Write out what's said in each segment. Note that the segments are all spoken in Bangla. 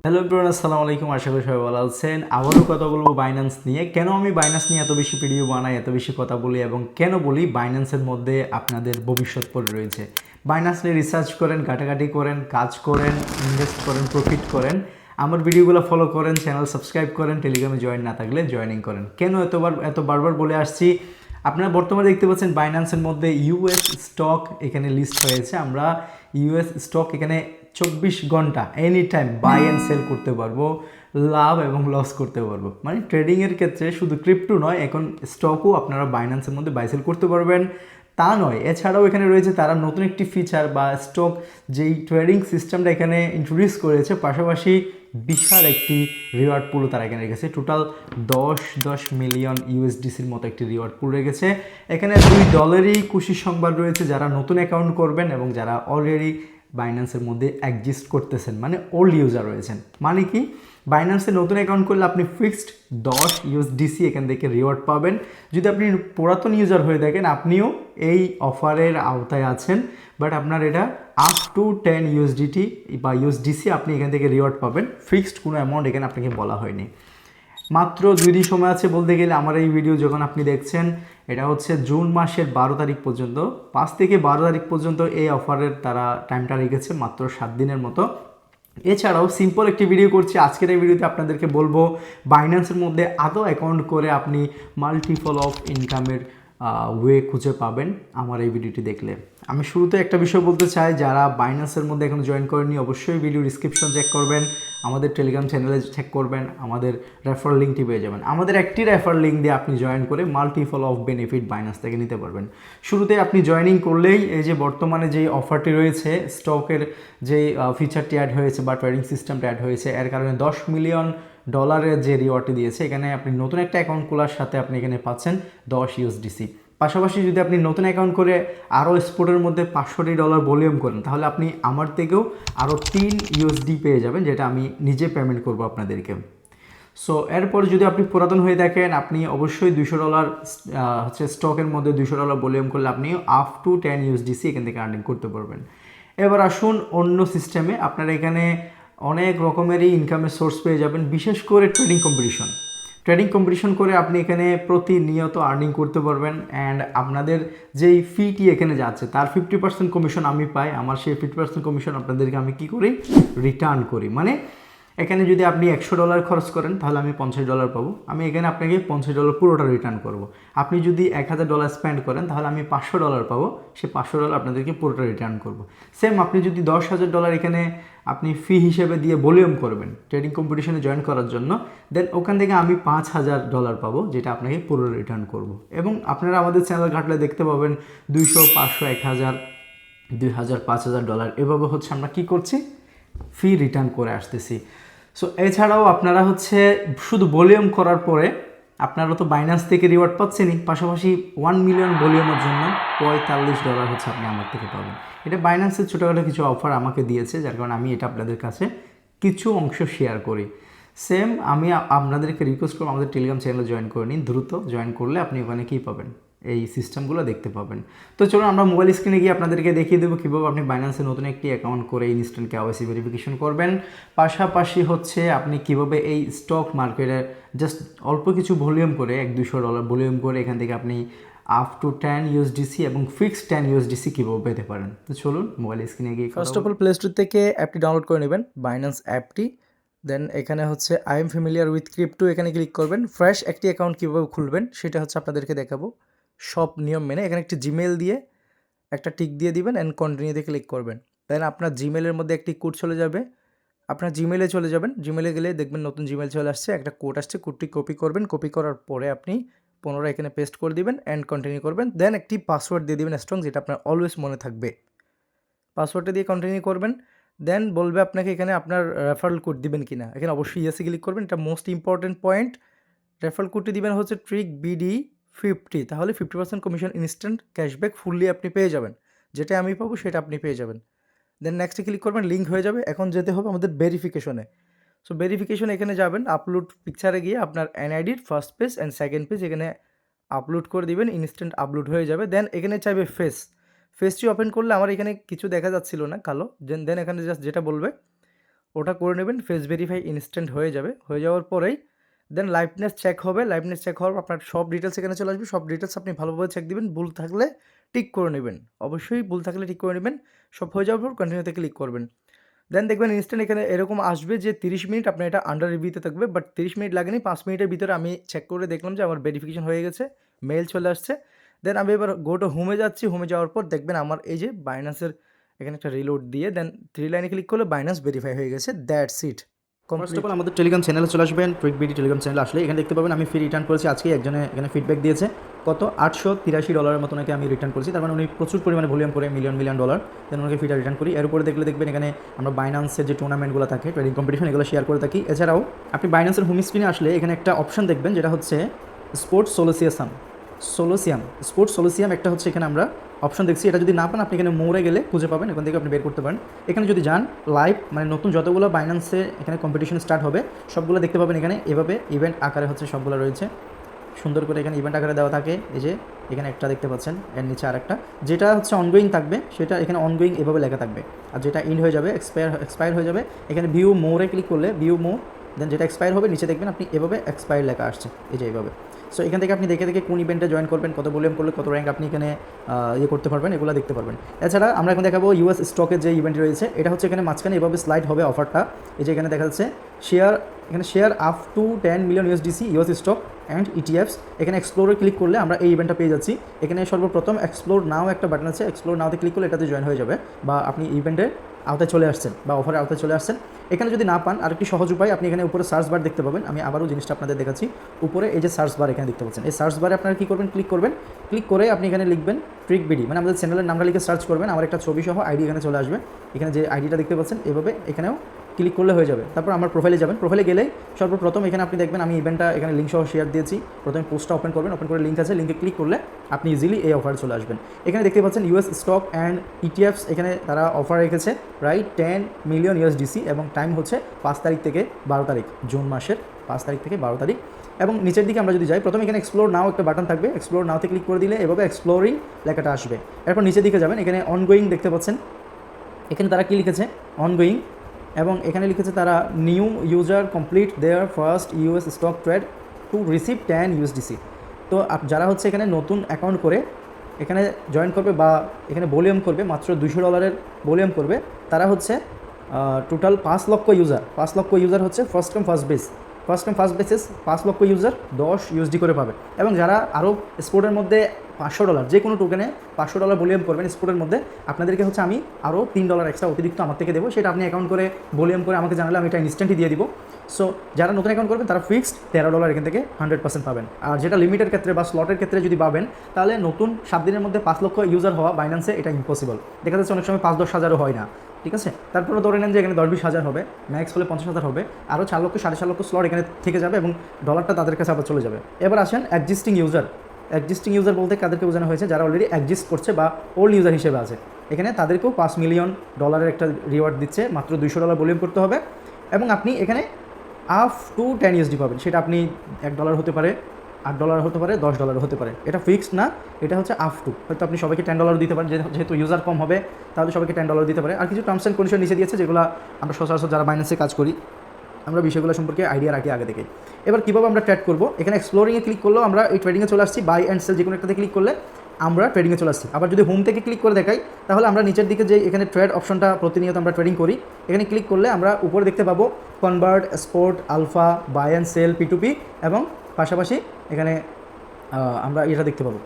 হ্যালো এভরিওয়ান, আসসালামু আলাইকুম। আশা করি সবাই ভালো আছেন। আবারও কথা বলবো বাইন্যান্স নিয়ে। কেন আমি বাইন্যান্স নিয়ে এত বেশি ভিডিও বানাই, এত বেশি কথা বলি এবং কেন বলি বাইন্যান্সের মধ্যে আপনাদের ভবিষ্যৎ পড়ে রয়েছে। বাইন্যান্স নিয়ে রিসার্চ করেন, ঘাটাঘাটি করেন, কাজ করেন, ইনভেস্ট করেন, প্রফিট করেন, আমার ভিডিওগুলো ফলো করেন, চ্যানেল সাবস্ক্রাইব করেন, টেলিগ্রামে জয়েন না থাকলে জয়েনিং করেন। কেন এত বারবার বলে আসছি? আপনারা বর্তমানে দেখতে পাচ্ছেন বাইন্যান্সের মধ্যে ইউএস স্টক এখানে লিস্ট হয়েছে। আমরা ইউএস স্টক এখানে 24 ঘন্টা any time buy and sell করতে পারবো, লাভ এবং লস করতে পারবো। মানে ট্রেডিংয়ের ক্ষেত্রে শুধু ক্রিপ্টো নয়, এখন স্টকও আপনারা বাইন্যান্সের মধ্যে বাই সেল করতে পারবেন। তা নয়, এছাড়াও এখানে রয়েছে তারা নতুন একটি ফিচার বা স্টক যেই ট্রেডিং সিস্টেমটা এখানে ইন্ট্রোডিউস করেছে, পাশাপাশি বিশাল একটি রিওয়ার্ড পুলও তারা এখানে রেখেছে। টোটাল 10 মিলিয়ন ইউএসডিসির মতো একটি রিওয়ার্ড পুল রেখেছে। এখানে $2 খুশির সংবাদ রয়েছে যারা নতুন অ্যাকাউন্ট করবেন এবং যারা অলরেডি বাইন্যান্সের মধ্যে এক্সিস্ট করতেছেন, মানে ওল্ড ইউজার রয়েছেন। মানে কি, বাইন্যান্সে নতুন অ্যাকাউন্ট করলে আপনি ফিক্সড 10 ইউএসডিসি এখান থেকে রিওয়ার্ড পাবেন। যদি আপনি পুরাতন ইউজার হয়ে থাকেন, আপনিও এই অফারের আওতায় আছেন, বাট আপনার এটা আপ টু 10 ইউএসডিটি বা ইউএসডিসি আপনি এখান থেকে রিওয়ার্ড পাবেন। ফিক্সড কোনো অ্যামাউন্ট এখানে আপনাকে বলা হয়নি। মাত্র 2 দিন সময় আছে বলতে গেলে। আমার এই ভিডিও যখন আপনি দেখছেন, এটা হচ্ছে জুন মাসের 12 তারিখ পর্যন্ত, 5 থেকে 12 তারিখ পর্যন্ত এই অফারের তারা টাইমটা রেখেছে, মাত্র 7 দিনের মতো। এছাড়াও সিম্পল একটি ভিডিও করছি আজকের এই ভিডিওতে, আপনাদেরকে বলবো বাইন্যান্সের মধ্যে আদৌ অ্যাকাউন্ট করে আপনি মাল্টিপল অফ ইনকামের ওয়ে খুঁজে পাবেন আমার এই ভিডিওটি দেখলে। আমি শুরুতে একটা বিষয় বলতে চাই, যারা বাইন্যান্সের মধ্যে এখন জয়েন করেনি অবশ্যই ভিডিও ডিসক্রিপশন চেক করবেন, আমাদের টেলিগ্রাম চ্যানেলে চেক করবেন, আমাদের রেফার লিঙ্কটি পেয়ে যাবেন। আমাদের একটি রেফার লিঙ্ক দিয়ে আপনি জয়েন করে মাল্টিপল অফ বেনিফিট বাইন্যান্স থেকে নিতে পারবেন। শুরুতে আপনি জয়েনিং করলেই এই যে বর্তমানে যেই অফারটি রয়েছে, স্টকের যে ফিচারটি অ্যাড হয়েছে বা ট্রেডিং সিস্টেমটা অ্যাড হয়েছে, এর কারণে $10 মিলিয়ন যে রিওয়ার্ডটি দিয়েছে, এখানে আপনি নতুন একটা অ্যাকাউন্ট খোলার সাথে আপনি এখানে পাচ্ছেন 10 ইউএসডিসি। পাশাপাশি যদি আপনি নতুন অ্যাকাউন্ট করে আরও স্পোর্টের মধ্যে $500 ভলিউম করেন, তাহলে আপনি আমার থেকেও আরও 3 ইউএসডি পেয়ে যাবেন, যেটা আমি নিজে পেমেন্ট করবো আপনাদেরকে। সো এরপর যদি আপনি পুরাতন হয়ে থাকেন, আপনি অবশ্যই $200 হচ্ছে স্টকের মধ্যে $200 ভলিউম করলে আপনি আপ টু 10 ইউএসডিসি এখান থেকে আর্নিং করতে পারবেন। এবার আসুন অন্য সিস্টেমে। আপনারা এখানে অনেক রকমেরই ইনকামের সোর্স পেয়ে যাবেন, বিশেষ করে ট্রেডিং কম্পিটিশন করে আপনি এখানে প্রতিনিয়ত আর্নিং করতে পারবেন। অ্যান্ড আপনাদের যেই ফিটি এখানে যাচ্ছে তার 50% কমিশন আমি পাই। আমার সেই 50% কমিশন আপনাদেরকে আমি কী করি, রিটার্ন করি। মানে এখানে যদি আপনি $100 খরচ করেন, তাহলে আমি $50 পাবো। আমি এখানে আপনাকে $50 পুরোটা রিটার্ন করব। আপনি যদি $1000 স্পেন্ড করেন, তাহলে আমি $500 পাবো, সে $500 আপনাদেরকে পুরোটা রিটার্ন করব। সেম আপনি যদি $10,000 এখানে আপনি ফি হিসেবে দিয়ে ভলিউম করবেন ট্রেডিং কম্পিটিশনে জয়েন করার জন্য, দেন ওখান থেকে আমি $5,000 পাবো, যেটা আপনাকে পুরো রিটার্ন করব। এবং আপনারা আমাদের চ্যানেল ঘাটলে দেখতে পাবেন 200, 500, 1000, 2000, $5,000 এভাবে হচ্ছে আমরা কি করছি, ফি রিটার্ন করে আসতেছি। সো এছাড়াও আপনারা হচ্ছে শুধু ভলিউম করার পরে আপনারা তো বাইন্যান্স থেকে রিওয়ার্ড পাচ্ছেনই, পাশাপাশি 1 মিলিয়ন ভলিউমের জন্য $45 হচ্ছে আপনি আমার থেকে পাবেন। এটা বাইন্যান্সের ছোটোখাটো কিছু অফার আমাকে দিয়েছে, যার কারণে আমি এটা আপনাদের কাছে কিছু অংশ শেয়ার করি। সেম আমি আপনাদেরকে রিকোয়েস্ট করবো আমাদের টেলিগ্রাম চ্যানেলে জয়েন করে নিন। দ্রুত জয়েন করলে আপনি ওখানে কী পাবেন, এই সিস্টেমগুলো দেখতে পাবেন। তো চলুন আমরা মোবাইল স্ক্রিনে গিয়ে আপনাদেরকে দেখিয়ে দেবো কীভাবে আপনি বাইন্যান্সে নতুন একটি অ্যাকাউন্ট করে ইনস্ট্যান্ট কেওয়াইসি ভেরিফিকেশন করবেন। পাশাপাশি হচ্ছে আপনি কীভাবে এই স্টক মার্কেটে জাস্ট অল্প কিছু ভলিউম করে $100-200 ভলিউম করে এখান থেকে আপনি আপ টু 10 ইউএসডিসি এবং ফিক্সড 10 ইউএসডিসি কীভাবে পেতে পারেন। তো চলুন মোবাইল স্ক্রিনে গিয়ে first of all play store থেকে অ্যাপটি ডাউনলোড করে নেবেন, বাইন্যান্স অ্যাপটি। দেন এখানে হচ্ছে I am familiar with crypto, এখানে ক্লিক করবেন। ফ্রেশ একটি অ্যাকাউন্ট কীভাবে খুলবেন সেটা হচ্ছে আপনাদেরকে দেখাবো সব নিয়ম মেনে। এখানে একটি জিমেল দিয়ে একটা টিক দিয়ে দিবেন অ্যান্ড কন্টিনিউতে ক্লিক করবেন। দেন আপনার জিমেলের মধ্যে একটি কোড চলে যাবে, আপনার জিমেলে চলে যাবেন। জিমেলে গেলে দেখবেন নতুন জিমেল চলে আসছে, একটা কোড আসছে, কোডটি কপি করবেন। কপি করার পরে আপনি পুনরায় এখানে পেস্ট করে দিবেন অ্যান্ড কন্টিনিউ করবেন। দেন একটি পাসওয়ার্ড দিয়ে দিবেন স্ট্রং, যেটা আপনার অলওয়েজ মনে থাকবে। পাসওয়ার্ডটা দিয়ে কন্টিনিউ করবেন। দেন বলবে আপনাকে এখানে আপনার রেফারেল কোড দিবেন কিনা, এখানে অবশ্যই ইয়েসে ক্লিক করবেন, এটা মোস্ট ইম্পর্টেন্ট পয়েন্ট। রেফারেল কোডটি দিবেন হচ্ছে ট্রিক BD50, তাহলে 50% কমিশন ইনস্ট্যান্ট ক্যাশব্যাক ফুললি আপনি পেয়ে যাবেন। যেটা আমি পাবো সেটা আপনি পেয়ে যাবেন। দেন নেক্সটে ক্লিক করবেন, লিঙ্ক হয়ে যাবে। এখন যেতে হবে আমাদের ভেরিফিকেশনে। সো ভেরিফিকেশন এখানে যাবেন, আপলোড পিকচারে গিয়ে আপনার এনআইডির first page and second page এখানে আপলোড করে দিবেন, ইনস্ট্যান্ট আপলোড হয়ে যাবে। দেন এখানে চাইবে ফেসটি ওপেন করলে আমার এখানে কিছু দেখা যাচ্ছিল না কালো, দেন এখানে জাস্ট যেটা বলবে ওটা করে নেবেন, ফেস ভেরিফাই ইনস্ট্যান্ট হয়ে যাবে। হয়ে যাওয়ার পরেই দেন লাইভনেস চেক হবে। লাইভনেস চেক হওয়ার পর আপনার সব ডিটেলস এখানে চলে আসবে। সব ডিটেলস আপনি ভালোভাবে চেক দিবেন। ভুল থাকলে টিক করে নেবেন। অবশ্যই ভুল থাকলে ঠিক করে নেবেন। সব হয়ে যাওয়ার পর কন্টিনিউতে ক্লিক করবেন। দেন দেখবেন ইনস্ট্যান্ট এখানে এরকম আসবে যে 30 মিনিট আপনার এটা আন্ডার রিভিউতে থাকবে। বাট 30 মিনিট লাগেনি, 5 মিনিটের ভিতরে আমি চেক করে দেখলাম যে আমার ভেরিফিকেশন হয়ে গেছে। মেইল চলে আসছে। দেন আমি এবার গো টু হোমে যাচ্ছি। হোমে যাওয়ার পর দেখবেন আমার এই যে বাইন্যান্সের এখানে একটা রিলোড দিয়ে দেন 3 লাইনে ক্লিক করলে বাইন্যান্স ভেরিফাই হয়ে গেছে। That's it. First of all আমাদের টেলিগ্রাম চ্যানেলে চলে আসবেন, ট্রিক বিডি টেলিগ্রাম চ্যানেলে আসলে এখানে দেখতে পাবেন আমি ফি রিটার্ন করেছি আজকে। একজনে এখানে ফিডব্যাক দিয়েছে কত $883 মতো নাকি আমি রিটার্ন করেছি। তার মানে উনি প্রচুর পরিমাণে ভলিউম করে মিলিয়ন ডলার, দেন ওনাকে ফিটা রিটার্ন করি। এর উপরে দেখবেন এখানে আমরা বাইন্যান্সের যে টুর্নামেন্টগুলো থাকে, ট্রেডিং কম্পিটিশন, এগুলো শেয়ার করে থাকি। এছাড়াও আপনি বাইন্যান্সের হোম স্ক্রিনে আসলে এখানে একটা অপশন দেখবেন যেটা হচ্ছে স্পোর্টস সোলোসিয়াম একটা হচ্ছে এখানে আমরা অপশন দেখছি। এটা যদি না পান আপনি এখানে মোড়ে গেলে খুঁজে পাবেন, এখান থেকে আপনি বের করতে পারেন। এখানে যদি যান লাইভ মানে নতুন যতগুলো বাইন্যান্সে এখানে কম্পিটিশন স্টার্ট হবে সবগুলো দেখতে পাবেন। এখানে এভাবে ইভেন্ট আকারে হচ্ছে সবগুলো রয়েছে, সুন্দর করে এখানে ইভেন্ট আকারে দেওয়া থাকে। এই যে এখানে একটা দেখতে পাচ্ছেন, এর নিচে আরেকটা যেটা হচ্ছে অনগোয়িং থাকবে, সেটা এখানে অনগোয়িং এভাবে লেখা থাকবে। আর যেটা ইন্ড হয়ে যাবে, এক্সপায়ার হয়ে যাবে, এখানে ভিউ মোরে ক্লিক করলে ভিউ মোর, দেন যেটা এক্সপায়ার হবে নিচে দেখবেন আপনি এভাবে এক্সপায়ার লেখা আসছে, এই যে এইভাবে। সো এখান থেকে আপনি দেখে কোন ইভেন্টে জয়েন করবেন, কত ভলিউম করলে কত র্যাঙ্ক আপনি এখানে ইয়ে করতে পারবেন, এগুলো দেখতে পারবেন। এছাড়া আমরা এখন দেখাবো ইউএস স্টকের যে ইভেন্ট রয়েছে, এটা হচ্ছে এখানে মাঝখানে এভাবে স্লাইড হবে অফারটা। এই যে এখানে দেখা যাচ্ছে share up to 10 million USDC US stock and ETFs. এখানে এক্সপ্লোরে ক্লিক করলে আমরা এই ইভেন্টটা পেয়ে যাচ্ছি। এখানে সর্বপ্রথম এক্সপ্লোর নাও একটা বাটন আছে, এক্সপ্লোর নাওতে ক্লিক করলে এটাতে জয়েন হয়ে যাবে, বা আপনি ইভেন্টের আওতায় চলে আসছেন বা অফারের আওতায় চলে আসছেন। এখানে যদি না পান আরেকটি সহজ উপায়, আপনি এখানে উপরে সার্চ বার দেখতে পাবেন। আমি আবারও জিনিসটা আপনাদের দেখাচ্ছি। উপরে এই যে সার্চ বার এখানে দেখতে পাচ্ছেন, এই সার্চ বারে আপনারা কী করবেন, ক্লিক করে আপনি এখানে লিখবেন ট্রিক বিডি, মানে আমাদের চ্যানেলের নামটা লিখে সার্চ করবেন। আমার একটা ছবি সহ আইডি এখানে চলে আসবে। এখানে যে আইডিটা দেখতে পাচ্ছেন এভাবে এখানেও ক্লিক করলে হয়ে যাবে। তারপর আমার প্রোফাইলে যাবেন। প্রোফাইলে গেলেই সর্বপ্রথম এখানে আপনি দেখবেন আমি ইভেন্টটা এখানে লিঙ্ক সহ শেয়ার দিয়েছি। প্রথমে পোস্টটা ওপেন করবেন, ওপেন করে লিঙ্ক আছে, লিঙ্কে ক্লিক করলে আপনি ইজিলি এই অফারে চলে আসবেন। এখানে দেখতে পাচ্ছেন ইউএস স্টক অ্যান্ড ইটিএফস, এখানে তারা অফার রেখেছে প্রায় 10 মিলিয়ন USDC এবং টাইম হচ্ছে 5 তারিখ থেকে 12 তারিখ, জুন মাসের 5 তারিখ থেকে 12 তারিখ। এবং নিচের দিকে আমরা যদি যাই, প্রথমে এখানে এক্সপ্লোর নাও একটা বাটন থাকবে, এক্সপ্লোর নাওতে ক্লিক করে দিলে এভাবে এক্সপ্লোরিং লেখাটা আসবে। এরপর নিচের দিকে যাবেন, এখানে অনগোয়িং দেখতে পাচ্ছেন। এখানে তারা কী লিখেছে, অনগোয়িং, এবং এখানে লিখেছে তারা new user complete their first US stock trade to receive 10 USDC। তো যারা হচ্ছে এখানে নতুন অ্যাকাউন্ট করে এখানে জয়েন করবে বা এখানে ভলিউম করবে, মাত্র $200 ভলিউম করবে, তারা হচ্ছে টোটাল 5 লক্ষ ইউজার হচ্ছে ফার্স্ট কাম ফার্স্ট বেসিস 5 লক্ষ ইউজার 10 USD করে পাবে। এবং যারা আরও স্পোর্টের মধ্যে $500 যে কোনো টোকেনে $500 ভলিউম করবেন স্পোর্টের মধ্যে, আপনাদেরকে হচ্ছে আমি আরও $3 এক্সট্রা অতিরিক্ত আমার থেকে দেবো। সেটা আপনি অ্যাকাউন্ট করে ভলিউম করে আমাকে জানালে আমি এটা ইনস্ট্যান্টই দিয়ে দিব। সো যারা নতুন অ্যাকাউন্ট করবেন তারা ফিক্সড $13 এখান থেকে 100% পাবেন। আর যেটা লিমিটের ক্ষেত্রে বা স্লটের ক্ষেত্রে যদি পাবেন, তাহলে নতুন 7 দিনের মধ্যে 5 লক্ষ ইউজার হওয়া বাইন্যান্সে এটা ইম্পসিবল। দেখা যাচ্ছে অনেক সময় 5-10 হাজারও হয় না, ঠিক আছে। তারপরে ধরে নেন যে এখানে 10-20 হাজার হবে, ম্যাক্স হলে 50,000 হবে, আরও 4 লক্ষ 4.5 লক্ষ স্লট এখানে থেকে যাবে এবং ডলারটা তাদের কাছে আবার চলে যাবে। এবার আসেন এক্সিস্টিং ইউজার বলতে কাদেরকে বোঝানো হয়েছে, যারা অলরেডি এক্সিস্ট করছে বা ওল্ড ইউজার হিসেবে আছে। এখানে তাদেরকেও $5 মিলিয়ন একটা রিওয়ার্ড দিচ্ছে, মাত্র $200 ভলিউম করতে হবে এবং আপনি এখানে আপ টু 10 USD পাবেন। সেটা আপনি $1 হতে পারে, $8 হতে পারে, $10 হতে পারে, এটা ফিক্সড না, এটা হচ্ছে আপ টু। হয়তো আপনি সবাইকে $10 দিতে পারেন, যেহেতু ইউজার কম হবে তাহলে সবাইকে $10 দিতে পারে। আর কিছু টার্মস অ্যান্ড কন্ডিশন নিচে দিয়েছে, যেগুলো আমরা সচরাচর যারা বাইন্যান্সে কাজ করি আমরা বিষয়গুলো সম্পর্কে আইডিয়া রাখি আগে থেকে। এবার কীভাবে আমরা ট্রেড করবো, এখানে এক্সপ্লোরিংয়ে ক্লিক করলেও আমরা এই ট্রেডিংয়ে চলে আসছি। বাই অ্যান্ড সেল যে কোনো একটাতে ক্লিক করলে আমরা ট্রেডিংয়ে চলে আসছি। আবার যদি হোম থেকে ক্লিক করে দেখাই, তাহলে আমরা নিচের দিকে যে এখানে ট্রেড অপশনটা প্রতিনিয়ত আমরা ট্রেডিং করি, এখানে ক্লিক করলে আমরা উপরে দেখতে পাবো convert, spot, alpha, buy and sell, P2P, এবং পাশাপাশি এখানে আমরা এটা দেখতে পাবো,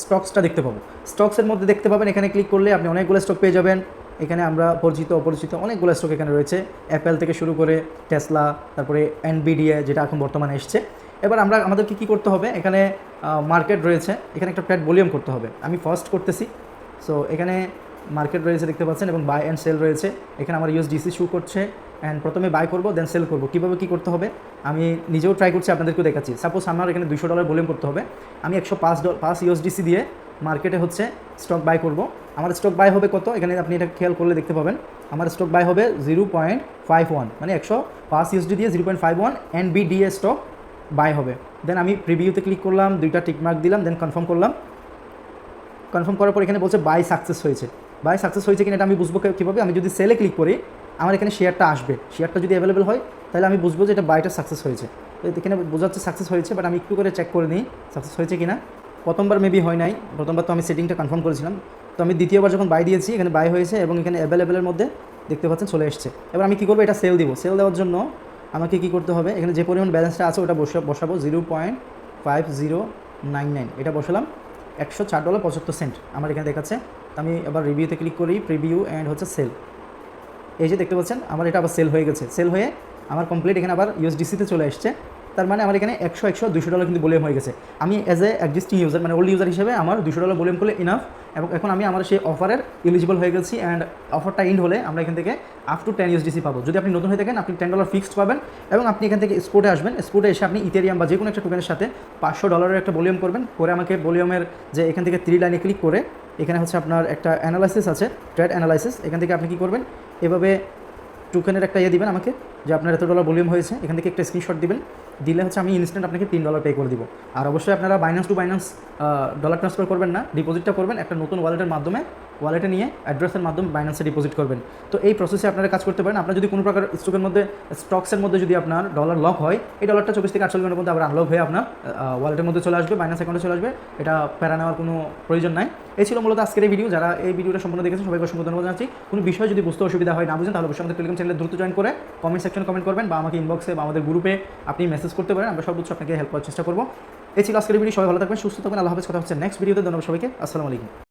স্টকসটা দেখতে পাবো। স্টকসের মধ্যে দেখতে পাবেন এখানে ক্লিক করলে আপনি অনেকগুলো স্টক পেয়ে যাবেন। এখানে আমরা পরিচিত অপরিচিত অনেকগুলো স্টক এখানে রয়েছে, অ্যাপেল থেকে শুরু করে টেসলা, তারপরে NVIDIA যেটা এখন বর্তমানে এসছে। এবার আমাদেরকে কী করতে হবে, এখানে মার্কেট রয়েছে, এখানে একটা ট্রেড ভলিউম করতে হবে। আমি ফার্স্ট করতেছি। সো এখানে মার্কেট রয়েছে দেখতে পাচ্ছেন এবং বাই অ্যান্ড সেল রয়েছে। এখানে আমার USDC শু করছে অ্যান্ড প্রথমে বাই করবো দেন সেল করবো। কীভাবে কী করতে হবে আমি নিজেও ট্রাই করছি, আপনাদেরকেও দেখাচ্ছি। সাপোজ আমার এখানে $200 ভলিউম করতে হবে, আমি 105 USDC দিয়ে মার্কেটে হচ্ছে স্টক বাই করব। আমার স্টক বাই হবে কত, এখানে আপনি এটা খেয়াল করলে দেখতে পাবেন আমার স্টক বাই হবে 0.51, মানে 105 USD দিয়ে 0.51 NVIDIA স্টক বাই হবে। দেন আমি প্রিভিউতে ক্লিক করলাম, 2টা টিকমার্ক দিলাম, দেন কনফার্ম করলাম। কনফার্ম করার পর এখানে বলছে বাই সাকসেস হয়েছে কিনা এটা আমি বুঝবো কীভাবে, আমি যদি সেলে ক্লিক করি আমার এখানে শেয়ারটা আসবে। শেয়ারটা যদি অ্যাভেলেবেল হয় তাহলে আমি বুঝবো যে এটা বাইটা সাকসেস হয়েছে। তো এখানে বোঝা যাচ্ছে সাকসেস হয়েছে, বাট আমি একটু করে চেক করে নিই সাকসেস হয়েছে কি না। প্রথমবার মেবি হয় নাই, প্রথমবার তো আমি সেটিংটা কনফার্ম করেছিলাম। তো আমি দ্বিতীয়বার যখন বাই দিয়েছি এখানে বাই হয়েছে এবং এখানে অ্যাভেলেবেলের মধ্যে দেখতে পাচ্ছেন চলে এসছে। এবার আমি কী করবো, এটা সেল দিব। সেল দেওয়ার জন্য আমাকে কী করতে হবে, এখানে যে পরিমাণ ব্যালেন্সটা আছে ওটা বসাবো 0.5099, এটা বসালাম। $104.75 আমার এখানে দেখাচ্ছে। তো আমি এবার রিভিউতে ক্লিক করি, প্রিভিউ অ্যান্ড হচ্ছে সেল। এই যে দেখতে পাচ্ছেন আমার এটা আবার সেল হয়ে গেছে। সেল হয়ে আমার কমপ্লিট এখানে আবার ইউএসডিসিতে চলে এসছে। তার মানে আমার এখানে $200 কিন্তু ভলিউম হয়ে গেছে। আমি অ্যাজ এ এক্সিস্টিং ইউজার মানে ওল্ড ইউজার হিসেবে আমার $200 ভলিউম করলে ইনাফ, এবং এখন আমি আমার সেই অফারের এলিজিবল হয়ে গেছি। অ্যান্ড অফারটা ইন্ড হলে আমরা এখান থেকে আপ টু 10 ইউএসডিসি পাবো। যদি আপনি নতুন হয়ে থাকেন আপনি $10 ফিক্সড পাবেন, এবং আপনি এখান থেকে স্পোর্টে আসবেন। স্পোর্টে এসে আপনি ইথেরিয়াম বা যে কোনো একটা টোকেনের সাথে $500 একটা ভলিউম করবেন। করে আমাকে ভলিউমের যে এখান থেকে 3 লাইনে ক্লিক করে এখানে হচ্ছে আপনার একটা অ্যানালাইসিস আছে, ট্রেড অ্যানালাইসিস। এখান থেকে আপনি কী করবেন, এভাবে টোকেনের একটা দিবেন আমাকে যে আপনার এত ডলার ভলিউম হয়েছে, এখান থেকে একটা স্ক্রিনশট দিবেন। দিলে হচ্ছে আমি ইনস্ট্যান্ট আপনাকে $3 পে করে দিব। আর অবশ্যই আপনারা Binance two Binance dollar transfer করবেন না, ডিপোজিটটা করবেন একটা নতুন ওয়ালেটের মাধ্যমে। ওয়ালেটে নিয়ে অ্যাড্রেসের মাধ্যমে বাইন্যান্সে ডিপোজিট করবেন। তো এই প্রসেসে আপনারা কাজ করতে পারেন। আপনার যদি কোনো প্রকার স্টকসের মধ্যে যদি আপনার ডলার লক হয়, এই ডলারটা 24 থেকে 48 ঘন্টার মধ্যে আবার আনলক হয়ে আপনার ওয়ালেটের মধ্যে চলে আসবে, বাইন্যান্স অ্যাকাউন্টে চলে আসবে। এটা প্যারা নেওয়ার কোনো প্রয়োজন নাই। এই ছিল মূলত আজকের এই ভিডিও। যারা এই ভিডিওটা সম্পূর্ণ দেখেছেন সবাইকে অসংখ্য ধন্যবাদ জানাচ্ছি। কোনো বিষয় যদি বুঝতে অসুবিধা হয়, না বুঝেন, তাহলে অবশ্যই আমাদের টেলিগ্রাম চ্যানেলে দ্রুত জয়েন করে কমেন্ট সেকশনে কমেন্ট করবেন, বা আমাকে ইনবক্সে বা আমাদের গ্রুপে আপনি মেসেজ করতে পারেন। আমরা সর্বোচ্চ আপনাকে হেল্প করার চেষ্টা করবো। এই ছিল আজকের ভিডিও। সবাই ভালো থাকবেন, সুস্থ থাকবেন। আল্লাহ হাফেজ। কথা হচ্ছে নেক্সট ভিডিওতে। ধন্যবাদ সবাইকে। আসসালামু আলাইকুম।